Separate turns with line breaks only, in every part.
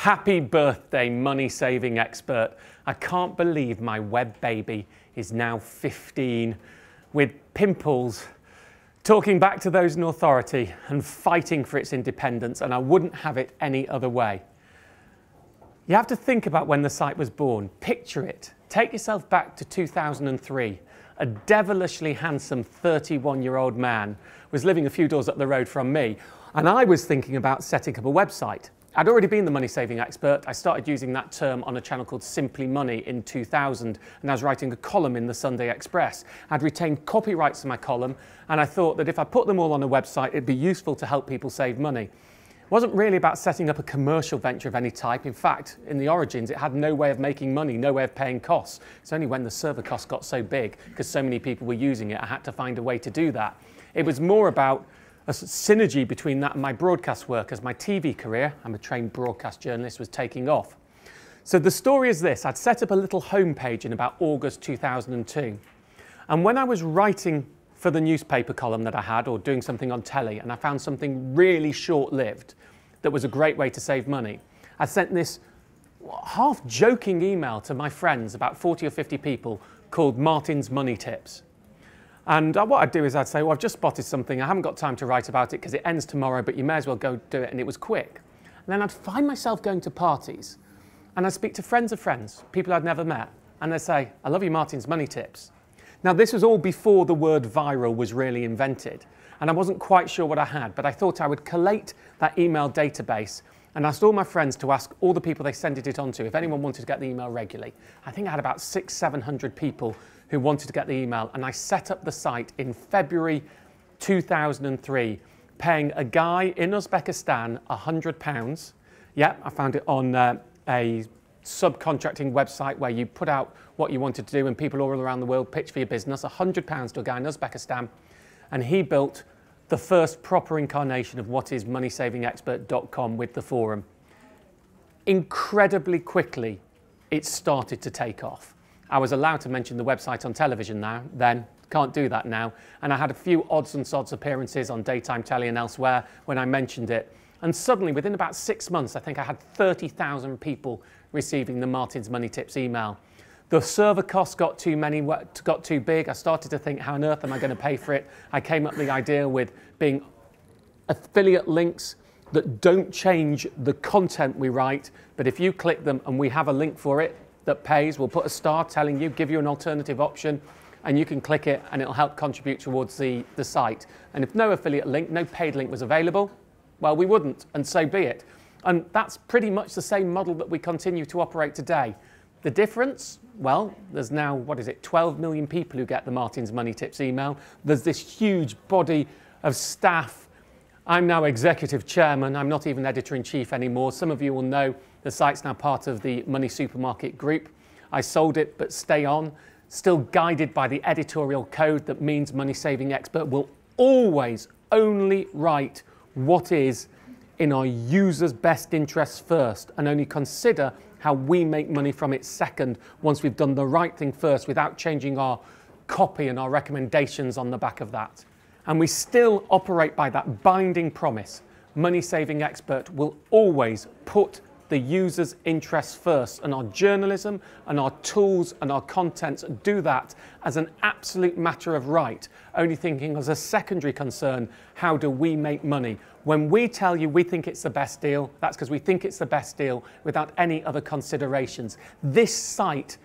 Happy birthday, money saving expert. I can't believe my web baby is now 15 with pimples, talking back to those in authority and fighting for its independence, and I wouldn't have it any other way. You have to think about when the site was born. Picture it. Take yourself back to 2003. A devilishly handsome 31-year-old man was living a few doors up the road from me, and I was thinking about setting up a website. I'd already been the money saving expert. I started using that term on a channel called Simply Money in 2000, and I was writing a column in the Sunday Express. I'd retained copyrights to my column, and I thought that if I put them all on a website, it'd be useful to help people save money. It wasn't really about setting up a commercial venture of any type. In fact, in the origins, it had no way of making money, no way of paying costs. It's only when the server costs got so big, because so many people were using it, I had to find a way to do that. It was more about a synergy between that and my broadcast work, as my TV career, I'm a trained broadcast journalist, was taking off. So the story is this: I'd set up a little homepage in about August 2002. And when I was writing for the newspaper column that I had, or doing something on telly, and I found something really short-lived that was a great way to save money, I sent this half-joking email to my friends, about 40 or 50 people, called Martin's Money Tips. And what I'd do is I'd say, well, I've just spotted something. I haven't got time to write about it because it ends tomorrow, but you may as well go do it. And it was quick. And then I'd find myself going to parties, and I'd speak to friends of friends, people I'd never met. And they'd say, I love you, Martin's Money Tips. Now, this was all before the word viral was really invented. And I wasn't quite sure what I had, but I thought I would collate that email database and asked all my friends to ask all the people they sent it on to if anyone wanted to get the email regularly. I think I had about 600-700 people who wanted to get the email, and I set up the site in February 2003, paying a guy in Uzbekistan £100. Yeah, I found it on a subcontracting website where you put out what you wanted to do and people all around the world pitch for your business. £100 to a guy in Uzbekistan, and he built the first proper incarnation of what is moneysavingexpert.com with the forum. Incredibly quickly, it started to take off. I was allowed to mention the website on television then, can't do that now. And I had a few odds and sods appearances on daytime telly and elsewhere when I mentioned it. And suddenly, within about 6 months, I think I had 30,000 people receiving the Martin's Money Tips email. The server costs got too big. I started to think, how on earth am I going to pay for it? I came up with the idea with being affiliate links that don't change the content we write, but if you click them and we have a link for it that pays, we'll put a star telling you, give you an alternative option, and you can click it and it'll help contribute towards the site. And if no affiliate link, no paid link was available, well, we wouldn't, and so be it. And that's pretty much the same model that we continue to operate today. The difference? Well, there's now, 12 million people who get the Martin's Money Tips email. There's this huge body of staff. I'm now executive chairman. I'm not even editor-in-chief anymore. Some of you will know the site's now part of the Money Supermarket Group. I sold it, but stay on. Still guided by the editorial code that means Money Saving Expert will always only write what is in our users' best interests first, and only consider how we make money from it second, once we've done the right thing first without changing our copy and our recommendations on the back of that. And we still operate by that binding promise. Money Saving Expert will always put the user's interests first, and our journalism and our tools and our contents do that as an absolute matter of right, only thinking as a secondary concern, how do we make money? When we tell you we think it's the best deal, that's because we think it's the best deal without any other considerations. This site,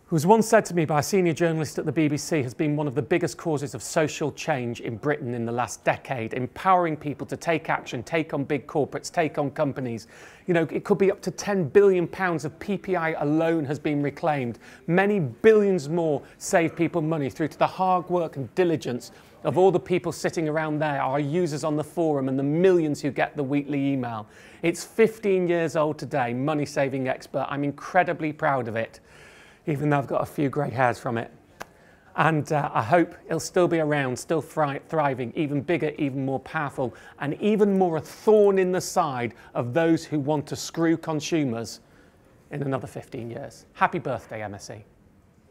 who was once said to me by a senior journalist at the BBC, has been one of the biggest causes of social change in Britain in the last decade, empowering people to take action, take on big corporates, take on companies. You know, it could be up to £10 billion of PPI alone has been reclaimed. Many billions more save people money through to the hard work and diligence of all the people sitting around there, our users on the forum, and the millions who get the weekly email. It's 15 years old today, Money Saving Expert. I'm incredibly proud of it, even though I've got a few grey hairs from it. And I hope it'll still be around, still thriving, even bigger, even more powerful, and even more a thorn in the side of those who want to screw consumers in another 15 years. Happy birthday, MSE.